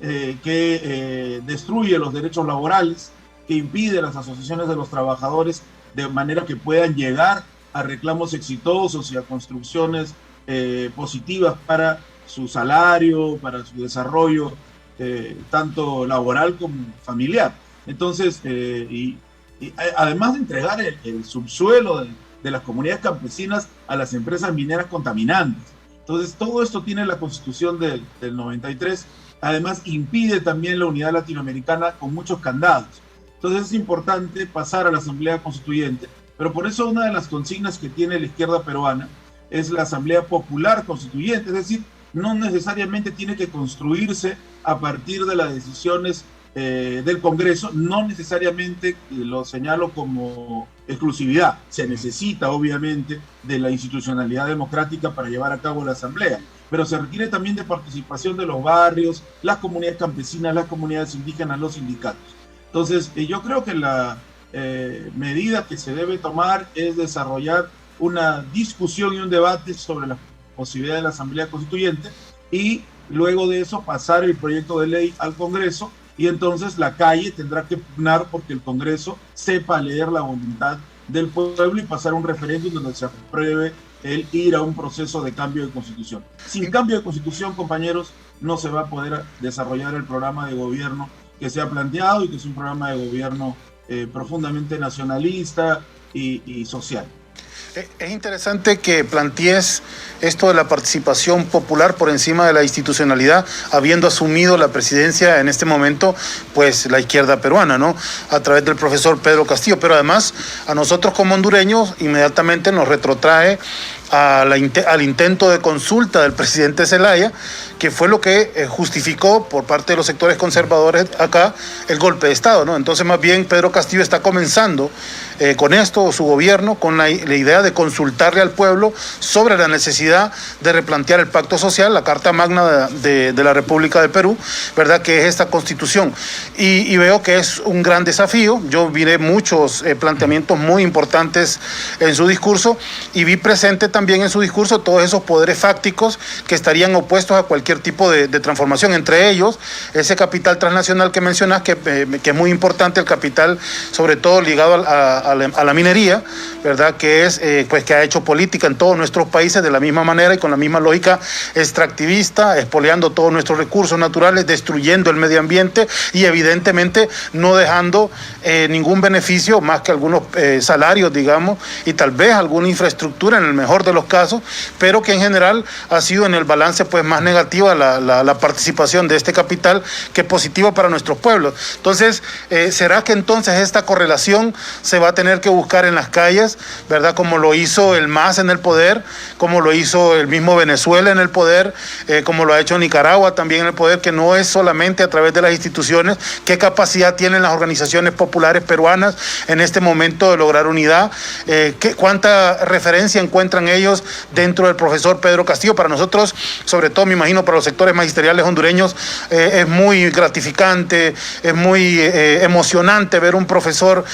que destruye los derechos laborales, que impide las asociaciones de los trabajadores de manera que puedan llegar a reclamos exitosos y a construcciones positivas para su salario, para su desarrollo, tanto laboral como familiar. Entonces, además de entregar el subsuelo de las comunidades campesinas a las empresas mineras contaminantes. Entonces, todo esto tiene la Constitución del 93. Además, impide también la unidad latinoamericana con muchos candados. Entonces, es importante pasar a la Asamblea Constituyente. Pero por eso una de las consignas que tiene la izquierda peruana es la Asamblea Popular Constituyente. Es decir, no necesariamente tiene que construirse a partir de las decisiones del Congreso, no necesariamente lo señalo como exclusividad. Se necesita, obviamente, de la institucionalidad democrática para llevar a cabo la Asamblea, pero se requiere también de participación de los barrios, las comunidades campesinas, las comunidades indígenas, los sindicatos. Entonces, yo creo que la medida que se debe tomar es desarrollar una discusión y un debate sobre la posibilidad de la Asamblea Constituyente y luego de eso pasar el proyecto de ley al Congreso, y entonces la calle tendrá que pugnar porque el Congreso sepa leer la voluntad del pueblo y pasar un referéndum donde se apruebe el ir a un proceso de cambio de constitución. Sin cambio de constitución, compañeros, no se va a poder desarrollar el programa de gobierno que se ha planteado y que es un programa de gobierno profundamente nacionalista y social. Es interesante que plantees esto de la participación popular por encima de la institucionalidad, habiendo asumido la presidencia en este momento, pues la izquierda peruana, ¿no? A través del profesor Pedro Castillo, pero además a nosotros como hondureños inmediatamente nos retrotrae al intento de consulta del presidente Zelaya, que fue lo que justificó por parte de los sectores conservadores acá el golpe de Estado, ¿no? Entonces más bien Pedro Castillo está comenzando con esto, su gobierno, con la idea de consultarle al pueblo sobre la necesidad de replantear el pacto social, la Carta Magna de la República de Perú, ¿verdad? Que es esta constitución. Y veo que es un gran desafío. Yo vi muchos planteamientos muy importantes en su discurso y vi presente también en su discurso todos esos poderes fácticos que estarían opuestos a cualquier tipo de transformación. Entre ellos, ese capital transnacional que mencionas, que es muy importante, el capital sobre todo ligado a la minería, ¿verdad? Que es pues que ha hecho política en todos nuestros países de la misma manera y con la misma lógica extractivista, expoliando todos nuestros recursos naturales, destruyendo el medio ambiente y evidentemente no dejando ningún beneficio más que algunos salarios, digamos, y tal vez alguna infraestructura en el mejor de los casos, pero que en general ha sido en el balance pues más negativa la participación de este capital que positiva para nuestros pueblos. Entonces, ¿será que entonces esta correlación se va a tener que buscar en las calles, ¿verdad? Como lo hizo el MAS en el poder, como lo hizo el mismo Venezuela en el poder, como lo ha hecho Nicaragua también en el poder, que no es solamente a través de las instituciones. ¿Qué capacidad tienen las organizaciones populares peruanas en este momento de lograr unidad? ¿Cuánta referencia encuentran ellos dentro del profesor Pedro Castillo? Para nosotros, sobre todo me imagino para los sectores magisteriales hondureños, es muy gratificante, es muy emocionante ver un profesor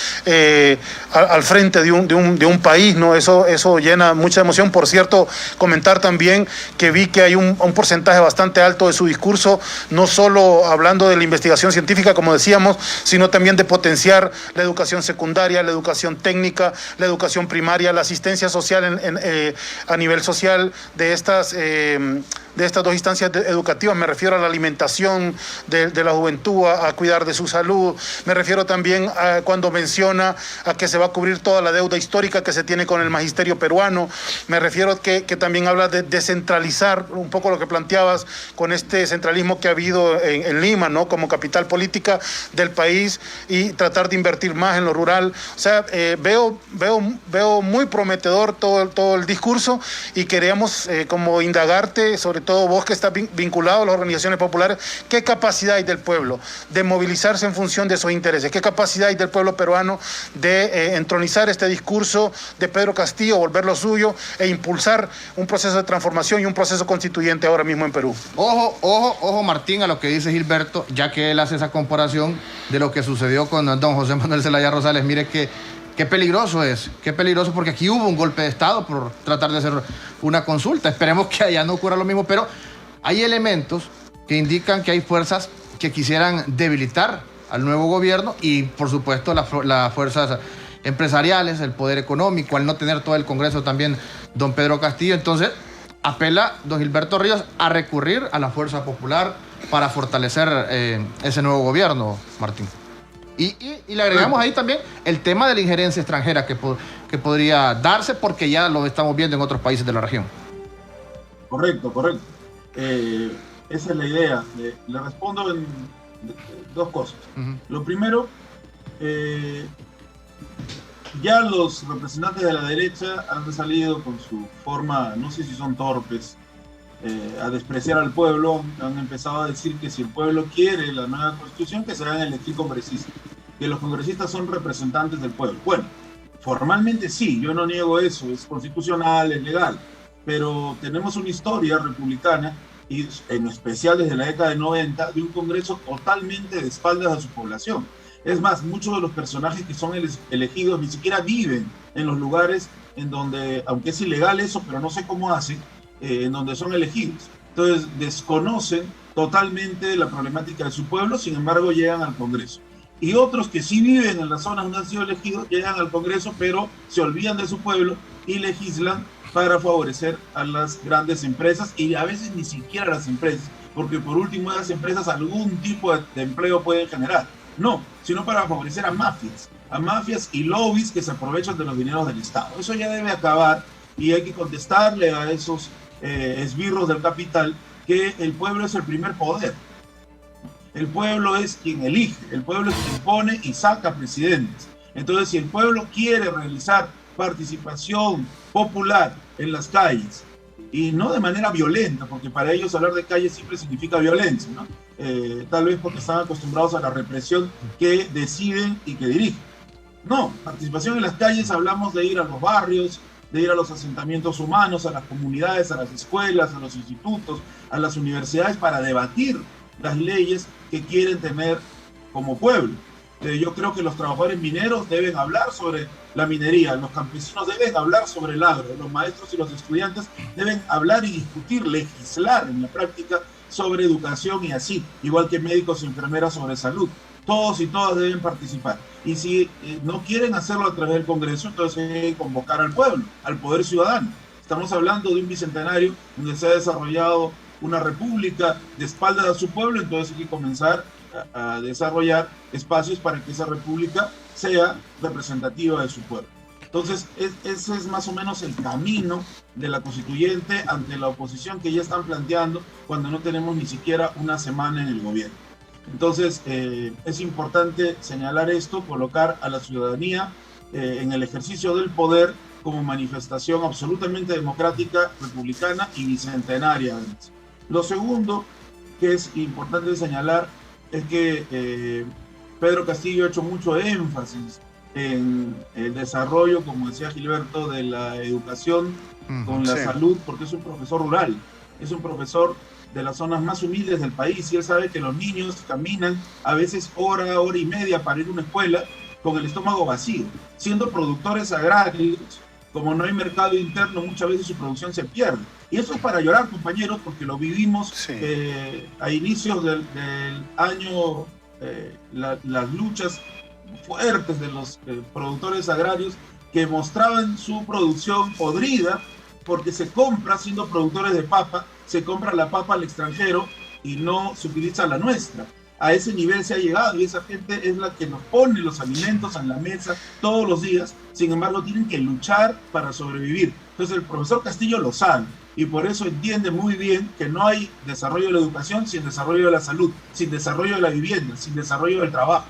al frente de un país, ¿no? Eso llena mucha emoción. Por cierto, comentar también que vi que hay un porcentaje bastante alto de su discurso, no solo hablando de la investigación científica, como decíamos, sino también de potenciar la educación secundaria, la educación técnica, la educación primaria, la asistencia social a nivel social de estas dos instancias educativas. Me refiero a la alimentación de la juventud, a cuidar de su salud. Me refiero también a cuando menciona a que se va a cubrir toda la deuda histórica que se tiene con el magisterio peruano. Me refiero a que también habla de descentralizar un poco lo que planteabas con este centralismo que ha habido en Lima, ¿no? Como capital política del país, y tratar de invertir más en lo rural. O sea, veo muy prometedor todo el discurso, y queríamos como indagarte, sobre todo vos que estás vinculado a las organizaciones populares, qué capacidad hay del pueblo de movilizarse en función de esos intereses, qué capacidad hay del pueblo peruano de entronizar este discurso de Pedro Castillo, volverlo suyo e impulsar un proceso de transformación y un proceso constituyente ahora mismo en Perú. Ojo, Martín, a lo que dice Gilberto, ya que él hace esa comparación de lo que sucedió con don José Manuel Zelaya Rosales. Mire qué peligroso es, porque aquí hubo un golpe de Estado por tratar de hacer una consulta. Esperemos que allá no ocurra lo mismo, pero hay elementos que indican que hay fuerzas que quisieran debilitar al nuevo gobierno y, por supuesto, las fuerzas empresariales, el poder económico, al no tener todo el Congreso también don Pedro Castillo. Entonces, apela don Gilberto Ríos a recurrir a la fuerza popular para fortalecer ese nuevo gobierno, Martín. Y le agregamos ahí también el tema de la injerencia extranjera que podría darse, porque ya lo estamos viendo en otros países de la región. Correcto. Esa es la idea. Le respondo en dos cosas. Lo primero, ya los representantes de la derecha han salido con su forma, no sé si son torpes, a despreciar al pueblo. Han empezado a decir que si el pueblo quiere la nueva constitución, que se van a elegir congresistas, que los congresistas son representantes del pueblo. Bueno, formalmente sí, yo no niego eso, es constitucional, es legal, pero tenemos una historia republicana, y en especial desde la década de 90, de un Congreso totalmente de espaldas a su población. Es más, muchos de los personajes que son elegidos ni siquiera viven en los lugares en donde, aunque es ilegal eso, pero no sé cómo hacen, en donde son elegidos. Entonces desconocen totalmente la problemática de su pueblo, sin embargo llegan al Congreso. Y otros que sí viven en las zonas donde han sido elegidos, llegan al Congreso, pero se olvidan de su pueblo y legislan para favorecer a las grandes empresas, y a veces ni siquiera a las empresas, porque por último esas empresas algún tipo de empleo pueden generar. No, sino para favorecer a mafias y lobbies que se aprovechan de los dineros del Estado. Eso ya debe acabar, y hay que contestarle a esos esbirros del capital que el pueblo es el primer poder. El pueblo es quien elige, el pueblo es quien pone y saca presidentes. Entonces, si el pueblo quiere realizar participación popular en las calles, y no de manera violenta, porque para ellos hablar de calles siempre significa violencia, ¿no? Tal vez porque están acostumbrados a la represión que deciden y que dirigen. No, participación en las calles, hablamos de ir a los barrios, de ir a los asentamientos humanos, a las comunidades, a las escuelas, a los institutos, a las universidades, para debatir las leyes que quieren tener como pueblo. Yo creo que los trabajadores mineros deben hablar sobre la minería, los campesinos deben hablar sobre el agro, los maestros y los estudiantes deben hablar y discutir, legislar en la práctica sobre educación, y así, igual que médicos y enfermeras sobre salud. Todos y todas deben participar. Y si no quieren hacerlo a través del Congreso, entonces hay que convocar al pueblo, al poder ciudadano. Estamos hablando de un bicentenario donde se ha desarrollado una república de espaldas a su pueblo, entonces hay que comenzar a desarrollar espacios para que esa república sea representativa de su pueblo. Entonces, ese es más o menos el camino de la constituyente ante la oposición que ya están planteando cuando no tenemos ni siquiera una semana en el gobierno. Entonces, es importante señalar esto, colocar a la ciudadanía en el ejercicio del poder como manifestación absolutamente democrática, republicana y bicentenaria, además. Lo segundo que es importante señalar es que Pedro Castillo ha hecho mucho énfasis en el desarrollo, como decía Gilberto, de la educación con la salud, porque es un profesor rural, es un profesor de las zonas más humildes del país, y él sabe que los niños caminan a veces hora y media para ir a una escuela, con el estómago vacío. Siendo productores agrarios, como no hay mercado interno, muchas veces su producción se pierde. Y eso es para llorar, compañeros, porque lo vivimos a inicios del año, las luchas fuertes de los productores agrarios que mostraban su producción podrida, porque se compra, siendo productores de papa, se compra la papa al extranjero y no se utiliza la nuestra. A ese nivel se ha llegado y esa gente es la que nos pone los alimentos en la mesa todos los días. Sin embargo, tienen que luchar para sobrevivir. Entonces el profesor Castillo lo sabe y por eso entiende muy bien que no hay desarrollo de la educación sin desarrollo de la salud, sin desarrollo de la vivienda, sin desarrollo del trabajo.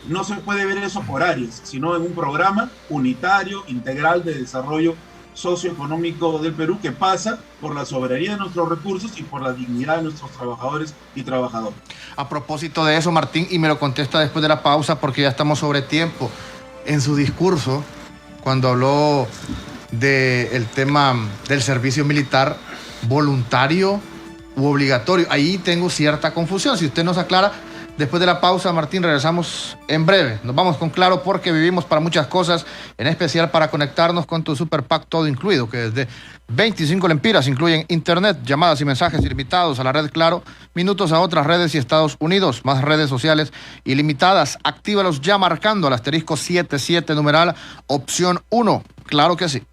No se puede ver eso por áreas, sino en un programa unitario, integral de desarrollo socioeconómico del Perú que pasa por la soberanía de nuestros recursos y por la dignidad de nuestros trabajadores y trabajadoras. A propósito de eso, Martín, y me lo contesta después de la pausa porque ya estamos sobre tiempo, en su discurso, cuando habló del tema del servicio militar voluntario u obligatorio, ahí tengo cierta confusión. Si usted nos aclara, después de la pausa, Martín, regresamos en breve. Nos vamos con Claro porque vivimos para muchas cosas, en especial para conectarnos con tu Super Pack todo incluido, que desde 25 lempiras incluyen internet, llamadas y mensajes ilimitados a la red Claro, minutos a otras redes y Estados Unidos, más redes sociales ilimitadas. Actívalos ya marcando al asterisco 77 numeral opción 1. Claro que sí.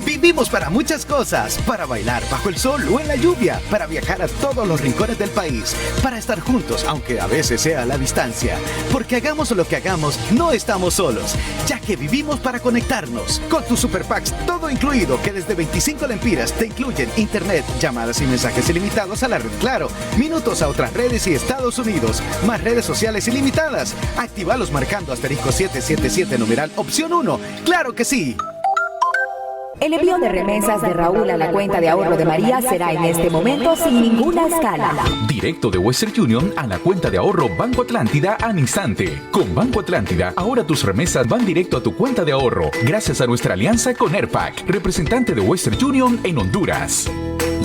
Vivimos para muchas cosas, para bailar bajo el sol o en la lluvia, para viajar a todos los rincones del país, para estar juntos, aunque a veces sea a la distancia. Porque hagamos lo que hagamos, no estamos solos, ya que vivimos para conectarnos. Con tus Super Packs todo incluido, que desde 25 lempiras te incluyen internet, llamadas y mensajes ilimitados a la red Claro, minutos a otras redes y Estados Unidos, más redes sociales ilimitadas. Actívalos marcando asterisco 777 numeral opción 1. ¡Claro que sí! El envío de remesas de Raúl a la cuenta de ahorro de María será en este momento sin ninguna escala. Directo de Western Union a la cuenta de ahorro Banco Atlántida al instante. Con Banco Atlántida, ahora tus remesas van directo a tu cuenta de ahorro, gracias a nuestra alianza con Airpac, representante de Western Union en Honduras.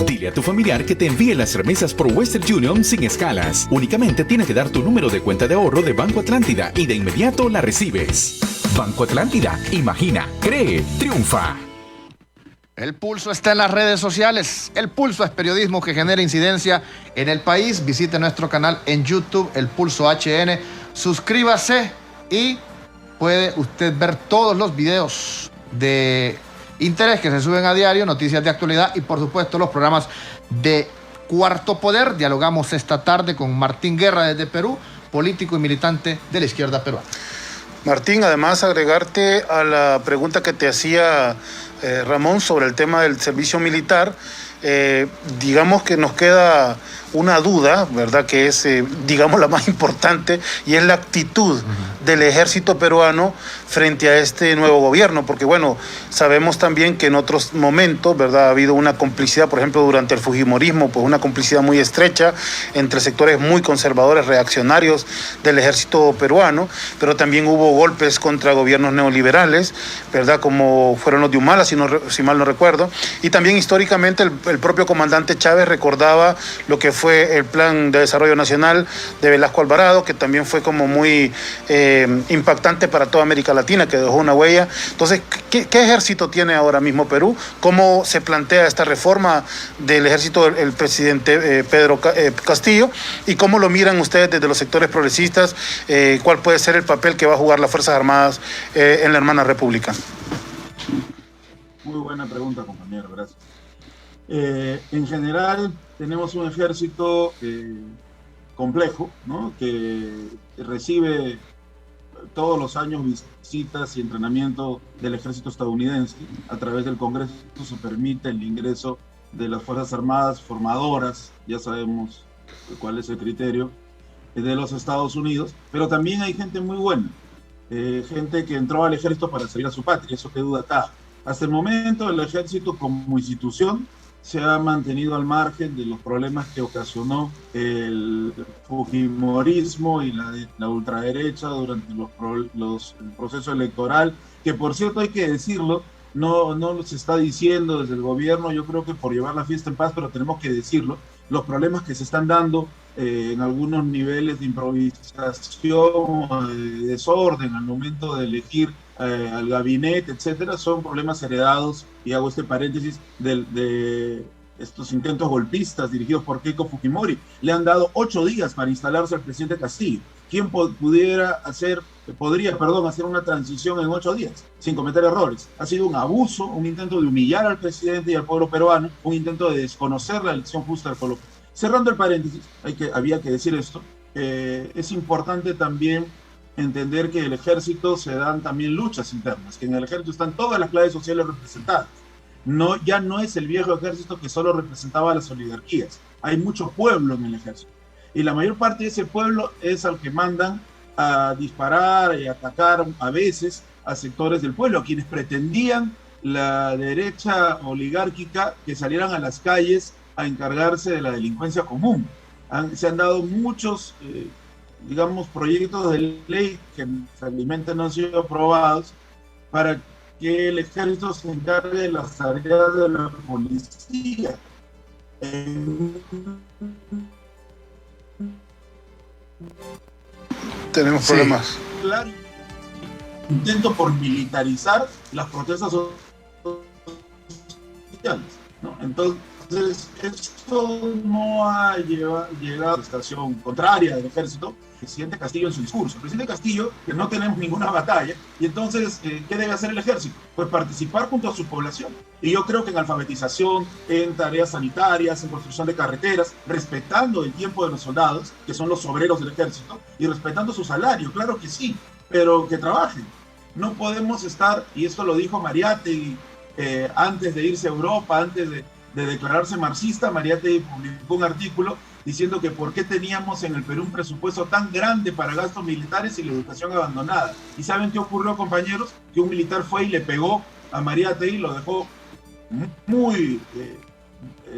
Dile a tu familiar que te envíe las remesas por Western Union sin escalas. Únicamente tienes que dar tu número de cuenta de ahorro de Banco Atlántida y de inmediato la recibes. Banco Atlántida, imagina, cree, triunfa. El pulso está en las redes sociales. El pulso es periodismo que genera incidencia en el país. Visite nuestro canal en YouTube, El Pulso HN. Suscríbase y puede usted ver todos los videos de interés que se suben a diario, noticias de actualidad y por supuesto los programas de Cuarto Poder. Dialogamos esta tarde con Martín Guerra desde Perú, político y militante de la izquierda peruana. Martín, además agregarte a la pregunta que te hacía Ramón sobre el tema del servicio militar, digamos que nos queda una duda, ¿verdad? Que es, digamos, la más importante, y es la actitud del ejército peruano frente a este nuevo gobierno, porque bueno, sabemos también que en otros momentos, ¿verdad?, ha habido una complicidad, por ejemplo, durante el fujimorismo, pues una complicidad muy estrecha entre sectores muy conservadores, reaccionarios del ejército peruano, pero también hubo golpes contra gobiernos neoliberales, ¿verdad?, como fueron los de Humala, si mal no recuerdo, y también históricamente el propio comandante Chávez recordaba lo que fue el Plan de Desarrollo Nacional de Velasco Alvarado, que también fue como muy impactante para toda América Latina, que dejó una huella. Entonces, ¿qué ejército tiene ahora mismo Perú? ¿Cómo se plantea esta reforma del ejército del presidente Pedro Castillo? ¿Y cómo lo miran ustedes desde los sectores progresistas? ¿Cuál puede ser el papel que va a jugar las Fuerzas Armadas en la hermana república? Muy buena pregunta, compañero, gracias. En general, tenemos un ejército complejo, ¿no?, que recibe todos los años visitas y entrenamiento del ejército estadounidense. A través del Congreso se permite el ingreso de las Fuerzas Armadas formadoras, ya sabemos cuál es el criterio, de los Estados Unidos, pero también hay gente muy buena, gente que entró al ejército para servir a su patria, eso que duda acá. Hasta el momento el ejército como institución se ha mantenido al margen de los problemas que ocasionó el fujimorismo y la ultraderecha durante el proceso electoral, que por cierto hay que decirlo, no se está diciendo desde el gobierno, yo creo que por llevar la fiesta en paz, pero tenemos que decirlo, los problemas que se están dando en algunos niveles de improvisación, de desorden al momento de elegir al gabinete, etcétera, son problemas heredados, y hago este paréntesis, de estos intentos golpistas dirigidos por Keiko Fujimori. Le han dado 8 días para instalarse al presidente Castillo. ¿Quién podría hacer una transición en 8 días sin cometer errores? Ha sido un abuso, un intento de humillar al presidente y al pueblo peruano, un intento de desconocer la elección justa del pueblo. Cerrando el paréntesis, había que decir esto, es importante también entender que en el ejército se dan también luchas internas, que en el ejército están todas las clases sociales representadas. Ya no es el viejo ejército que solo representaba las oligarquías, hay mucho pueblo en el ejército, y la mayor parte de ese pueblo es al que mandan a disparar y atacar a veces a sectores del pueblo, a quienes pretendían la derecha oligárquica que salieran a las calles a encargarse de la delincuencia común. Se han dado muchos, proyectos de ley que felizmente no han sido aprobados para que el ejército se encargue de las tareas de la policía. Tenemos problemas. Claro, intento por militarizar las protestas sociales, ¿no? Entonces, esto no ha llegado a la estación contraria del ejército. El presidente Castillo en su discurso. El presidente Castillo, que no tenemos ninguna batalla, y entonces, ¿qué debe hacer el ejército? Pues participar junto a su población. Y yo creo que en alfabetización, en tareas sanitarias, en construcción de carreteras, respetando el tiempo de los soldados, que son los obreros del ejército, y respetando su salario, claro que sí, pero que trabajen. No podemos estar, y esto lo dijo Mariátegui antes de irse a Europa, antes de declararse marxista. Mariátegui publicó un artículo diciendo que por qué teníamos en el Perú un presupuesto tan grande para gastos militares y la educación abandonada. ¿Y saben qué ocurrió, compañeros? Que un militar fue y le pegó a Mariátegui, lo dejó muy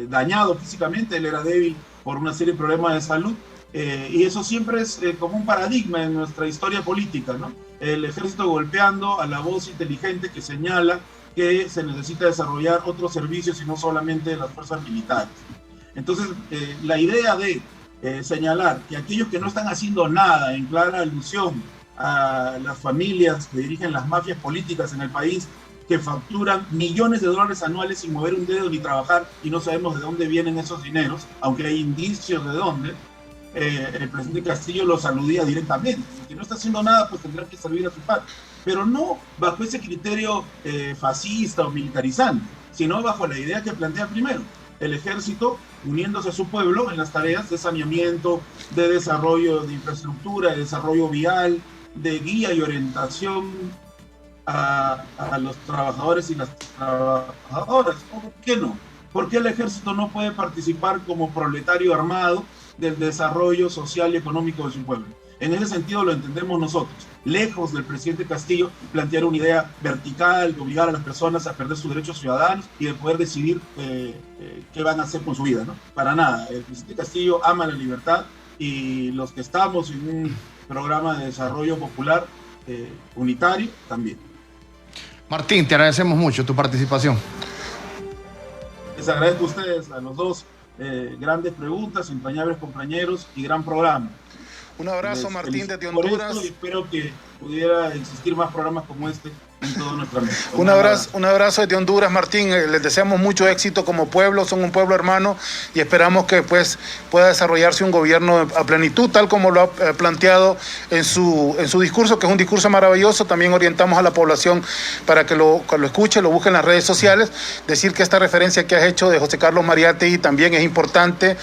dañado físicamente. Él era débil por una serie de problemas de salud, y eso siempre es como un paradigma en nuestra historia política, ¿no? El ejército golpeando a la voz inteligente que señala que se necesita desarrollar otros servicios y no solamente las fuerzas militares. Entonces, la idea de señalar que aquellos que no están haciendo nada, en clara alusión a las familias que dirigen las mafias políticas en el país, que facturan millones de dólares anuales sin mover un dedo ni trabajar, y no sabemos de dónde vienen esos dineros, aunque hay indicios de dónde, el presidente Castillo los aludía directamente. Si no está haciendo nada, pues tendrá que servir a su parte. Pero no bajo ese criterio fascista o militarizante, sino bajo la idea que plantea primero. El ejército uniéndose a su pueblo en las tareas de saneamiento, de desarrollo de infraestructura, de desarrollo vial, de guía y orientación a los trabajadores y las trabajadoras. ¿Por qué no? ¿Por qué el ejército no puede participar como proletario armado del desarrollo social y económico de su pueblo? En ese sentido lo entendemos nosotros. Lejos del presidente Castillo plantear una idea vertical de obligar a las personas a perder sus derechos ciudadanos y de poder decidir qué van a hacer con su vida, ¿no? Para nada. El presidente Castillo ama la libertad, y los que estamos en un programa de desarrollo popular unitario también. Martín, te agradecemos mucho tu participación. Les agradezco a ustedes, a los dos, grandes preguntas, entrañables compañeros y gran programa. Un abrazo, Martín, desde Honduras. Y espero que pudiera existir más programas como este en toda nuestra mesa. Un abrazo desde Honduras, Martín. Les deseamos mucho éxito como pueblo. Son un pueblo hermano y esperamos que pues pueda desarrollarse un gobierno a plenitud, tal como lo ha planteado en su discurso, que es un discurso maravilloso. También orientamos a la población para que lo escuche, lo busque en las redes sociales. Decir que esta referencia que has hecho de José Carlos Mariátegui también es importante.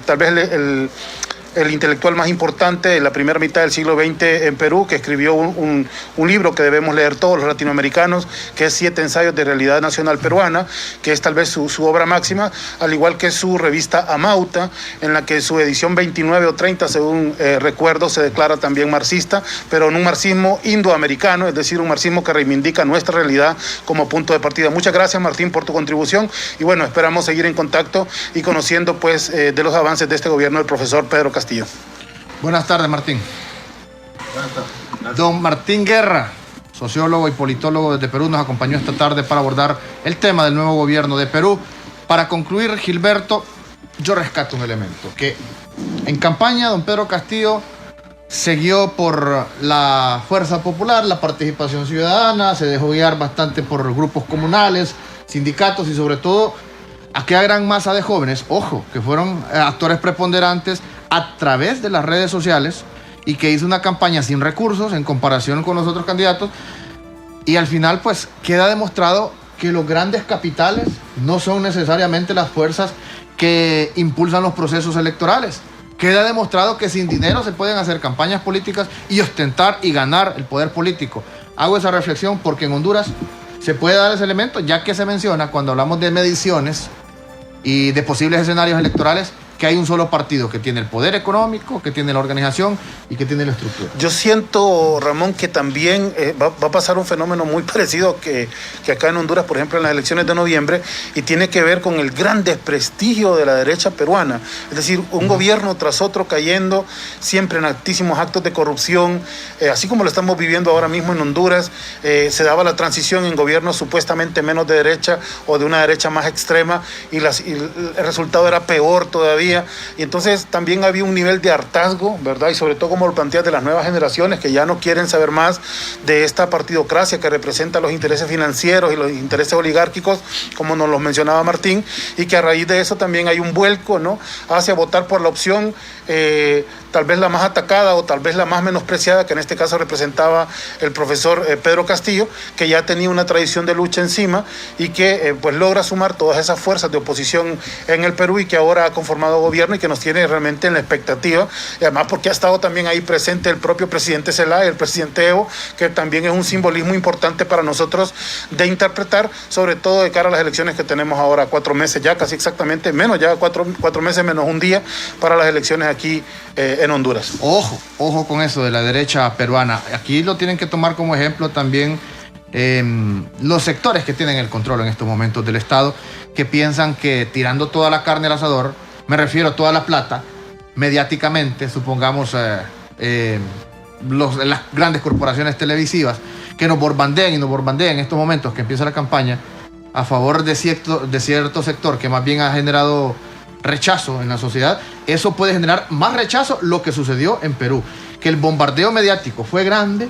Tal vez el intelectual más importante de la primera mitad del siglo XX en Perú, que escribió un libro que debemos leer todos los latinoamericanos, que es 7 ensayos de realidad nacional peruana, que es tal vez su obra máxima, al igual que su revista Amauta, en la que su edición 29 o 30, según recuerdo, se declara también marxista, pero en un marxismo indoamericano, es decir, un marxismo que reivindica nuestra realidad como punto de partida. Muchas gracias, Martín, por tu contribución, y bueno, esperamos seguir en contacto y conociendo pues de los avances de este gobierno del profesor Pedro Castillo. Buenas tardes, Martín. Buenas tardes. Don Martín Guerra, sociólogo y politólogo desde Perú, nos acompañó esta tarde para abordar el tema del nuevo gobierno de Perú. Para concluir, Gilberto, yo rescato un elemento, que en campaña don Pedro Castillo siguió por la fuerza popular, la participación ciudadana, se dejó guiar bastante por grupos comunales, sindicatos y sobre todo aquella gran masa de jóvenes, ojo, que fueron actores preponderantes a través de las redes sociales y que hizo una campaña sin recursos en comparación con los otros candidatos, y al final pues queda demostrado que los grandes capitales no son necesariamente las fuerzas que impulsan los procesos electorales. Queda demostrado que sin dinero se pueden hacer campañas políticas y ostentar y ganar el poder político. Hago esa reflexión porque en Honduras se puede dar ese elemento, ya que se menciona cuando hablamos de mediciones y de posibles escenarios electorales, que hay un solo partido que tiene el poder económico, que tiene la organización y que tiene la estructura. Yo siento, Ramón, que también va a pasar un fenómeno muy parecido que acá en Honduras, por ejemplo, en las elecciones de noviembre, y tiene que ver con el gran desprestigio de la derecha peruana. Es decir, un gobierno tras otro cayendo siempre en altísimos actos de corrupción, así como lo estamos viviendo ahora mismo en Honduras. Se daba la transición en gobiernos supuestamente menos de derecha o de una derecha más extrema, y el resultado era peor todavía. Y entonces también había un nivel de hartazgo, ¿verdad? Y sobre todo, como lo planteas, de las nuevas generaciones que ya no quieren saber más de esta partidocracia que representa los intereses financieros y los intereses oligárquicos, como nos lo mencionaba Martín, y que a raíz de eso también hay un vuelco, ¿no?, hacia votar por la opción tal vez la más atacada o tal vez la más menospreciada, que en este caso representaba el profesor Pedro Castillo, que ya tenía una tradición de lucha encima y que pues logra sumar todas esas fuerzas de oposición en el Perú y que ahora ha conformado gobierno y que nos tiene realmente en la expectativa, y además porque ha estado también ahí presente el propio presidente Zelaya, el presidente Evo, que también es un simbolismo importante para nosotros de interpretar, sobre todo de cara a las elecciones que tenemos ahora, 4 meses ya, casi exactamente, menos ya 4 meses menos un día para las elecciones aquí en Honduras. Ojo con eso de la derecha peruana. Aquí lo tienen que tomar como ejemplo también los sectores que tienen el control en estos momentos del Estado, que piensan que tirando toda la carne al asador, me refiero a toda la plata, mediáticamente, supongamos las grandes corporaciones televisivas, que nos bombardean en estos momentos que empieza la campaña a favor de cierto sector que más bien ha generado rechazo en la sociedad. Eso puede generar más rechazo, lo que sucedió en Perú, que el bombardeo mediático fue grande,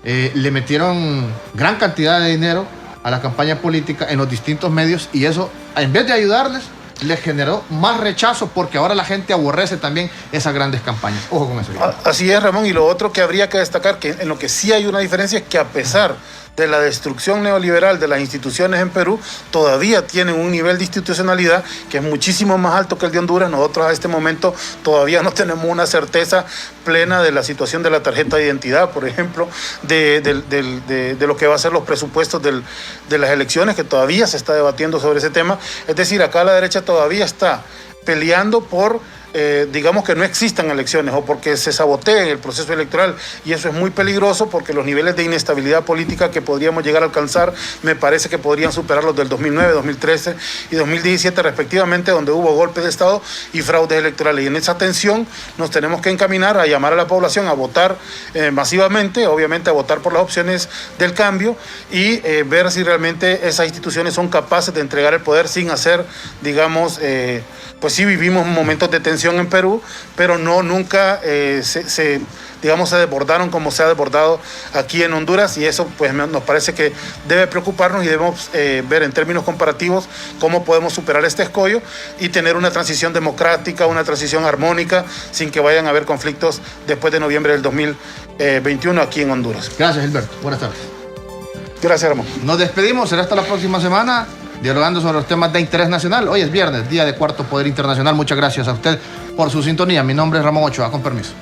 le metieron gran cantidad de dinero a la campaña política en los distintos medios, y eso, en vez de ayudarles, les generó más rechazo, porque ahora la gente aborrece también esas grandes campañas. Ojo con eso. Así es, Ramón, y lo otro que habría que destacar, que en lo que sí hay una diferencia, es que a pesar de la destrucción neoliberal de las instituciones en Perú, todavía tienen un nivel de institucionalidad que es muchísimo más alto que el de Honduras. Nosotros a este momento todavía no tenemos una certeza plena de la situación de la tarjeta de identidad, por ejemplo, de lo que va a ser los presupuestos de las elecciones, que todavía se está debatiendo sobre ese tema. Es decir, acá la derecha todavía está peleando por digamos que no existan elecciones o porque se sabotee el proceso electoral, y eso es muy peligroso porque los niveles de inestabilidad política que podríamos llegar a alcanzar me parece que podrían superar los del 2009, 2013 y 2017 respectivamente, donde hubo golpes de Estado y fraudes electorales, y en esa tensión nos tenemos que encaminar a llamar a la población a votar masivamente, obviamente a votar por las opciones del cambio, y ver si realmente esas instituciones son capaces de entregar el poder sin hacer, digamos, pues sí vivimos momentos de tensión en Perú, pero nunca se desbordaron como se ha desbordado aquí en Honduras, y eso pues nos parece que debe preocuparnos, y debemos ver en términos comparativos cómo podemos superar este escollo y tener una transición democrática, una transición armónica, sin que vayan a haber conflictos después de noviembre del 2021 aquí en Honduras. Gracias, Gilberto. Buenas tardes. Gracias, Ramón. Nos despedimos, será hasta la próxima semana, dialogando sobre los temas de interés nacional. Hoy es viernes, día de Cuarto Poder Internacional. Muchas gracias a usted por su sintonía. Mi nombre es Ramón Ochoa, con permiso.